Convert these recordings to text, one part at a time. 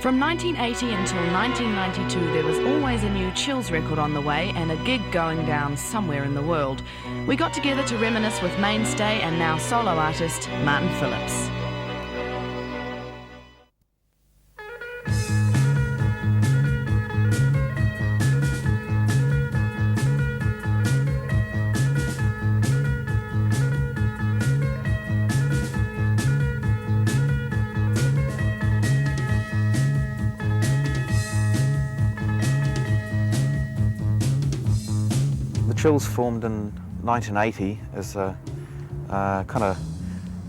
From 1980 until 1992, there was always a new Chills record on the way and a gig going down somewhere in the world. We got together to reminisce with mainstay and now solo artist Martin Phillipps. Chills formed in 1980 as a kind of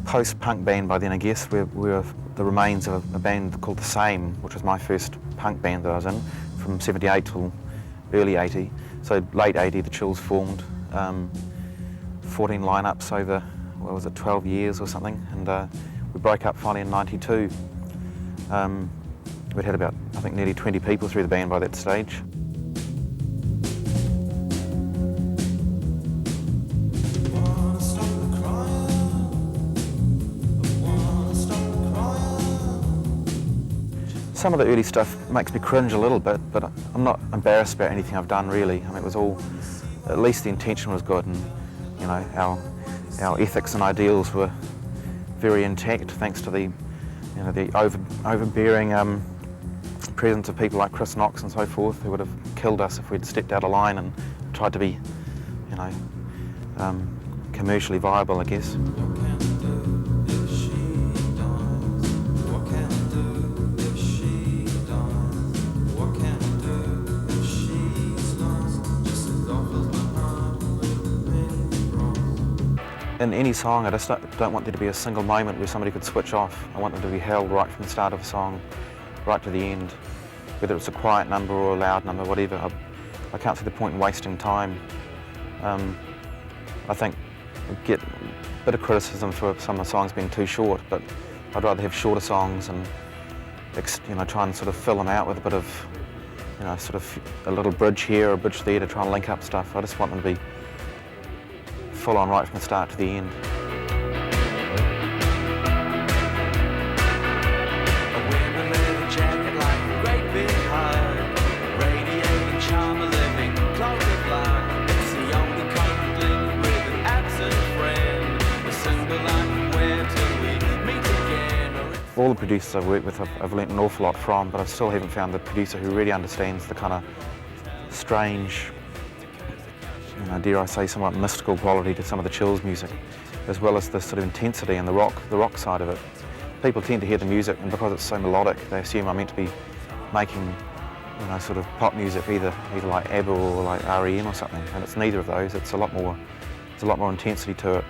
post-punk band by then, I guess. We were the remains of a band called The Same, which was my first punk band that I was in, from 78 till early 80. So late 80, the Chills formed, 14 lineups over, what was it, 12 years or something, and we broke up finally in 92. We'd had about, I think, nearly 20 people through the band by that stage. Some of the early stuff makes me cringe a little bit, but I'm not embarrassed about anything I've done, really. I mean, it was all, at least the intention was good, and you know, our ethics and ideals were very intact, thanks to the, you know, the overbearing presence of people like Chris Knox and so forth, who would have killed us if we'd stepped out of line and tried to be, you know, commercially viable, I guess. In any song, I just don't want there to be a single moment where somebody could switch off. I want them to be held right from the start of a song, right to the end. Whether it's a quiet number or a loud number, whatever, I can't see the point in wasting time. I think I get a bit of criticism for some of the songs being too short, but I'd rather have shorter songs and, you know, try and sort of fill them out with a bit of, you know, sort of a little bridge here or a bridge there to try and link up stuff. I just want them to be full on right from the start to the end. All the producers I've worked with I've learnt an awful lot from, but I still haven't found the producer who really understands the kind of strange, you know, dare I say, somewhat mystical quality to some of the Chills music, as well as the sort of intensity and the rock side of it. People tend to hear the music, and because it's so melodic, they assume I'm meant to be making, you know, sort of pop music, either like ABBA or like REM or something, and it's neither of those. It's a lot more intensity to it,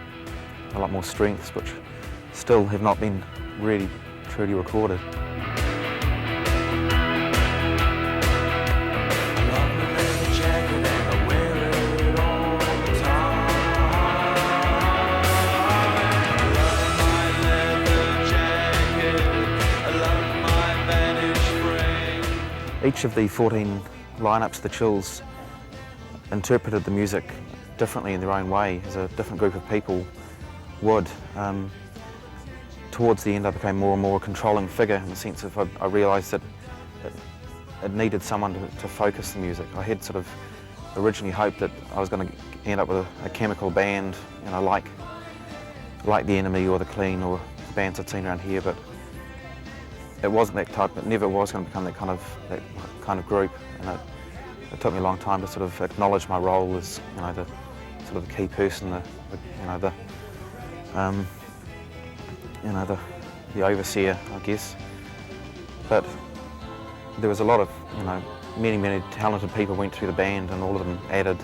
a lot more strengths, which still have not been really truly recorded. Each of the 14 lineups of the Chills interpreted the music differently in their own way, as a different group of people would. Towards the end I became more and more a controlling figure, in the sense of I realised that it needed someone to focus the music. I had sort of originally hoped that I was going to end up with a chemical band, you know, like The Enemy or The Clean or the bands I'd seen around here, but it wasn't that type. It never was going to become that kind of group, and it took me a long time to sort of acknowledge my role as, you know, the sort of the key person, the overseer, I guess. But there was a lot of, you know, many talented people went through the band, and all of them added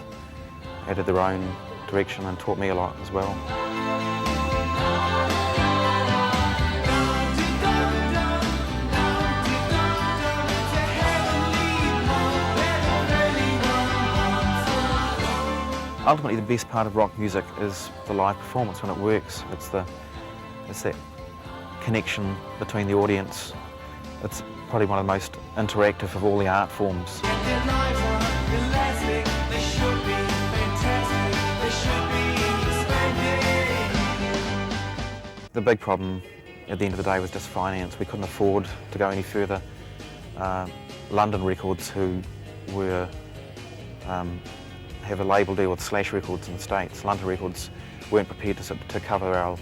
their own direction and taught me a lot as well. Ultimately, the best part of rock music is the live performance when it works. It's that connection between the audience. It's probably one of the most interactive of all the art forms. The big problem at the end of the day was just finance. We couldn't afford to go any further London Records, who were have a label deal with Slash Records in the States. London Records weren't prepared to cover our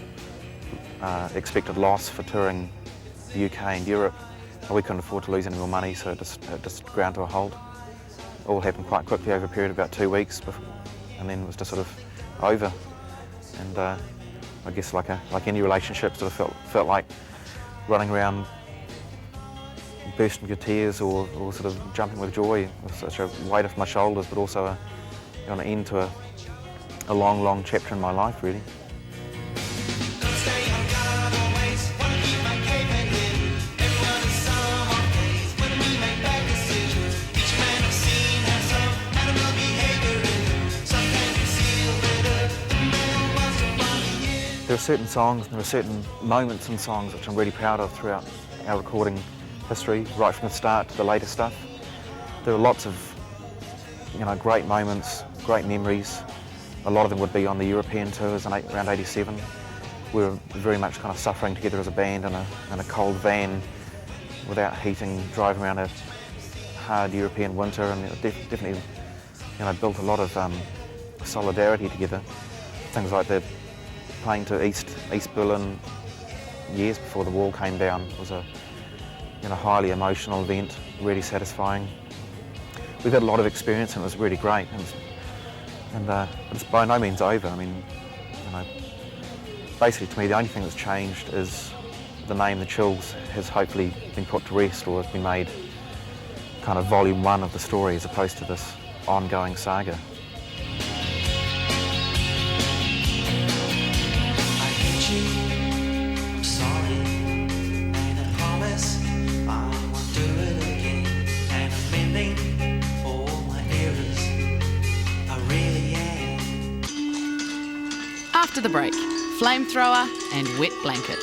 expected loss for touring the UK and Europe. We couldn't afford to lose any more money, so it just ground to a halt. It all happened quite quickly over a period of about 2 weeks, and then it was just sort of over. And I guess like any relationship, sort of felt like running around bursting into tears or sort of jumping with joy, with such a weight off my shoulders, but also an end to a long, long chapter in my life, really. There are certain songs and there are certain moments in songs which I'm really proud of throughout our recording history, right from the start to the later stuff. There are lots of great moments, great memories. A lot of them would be on the European tours in around '87. We were very much kind of suffering together as a band in a cold van without heating, driving around a hard European winter, and it definitely built a lot of solidarity together. Things like the playing to East Berlin years before the wall came down was a highly emotional event, really satisfying. We've had a lot of experience and it was really great, and it's by no means over. I mean, basically to me the only thing that's changed is the name The Chills has hopefully been put to rest, or has been made kind of volume 1 of the story as opposed to this ongoing saga. After the break, flamethrower and wet blanket.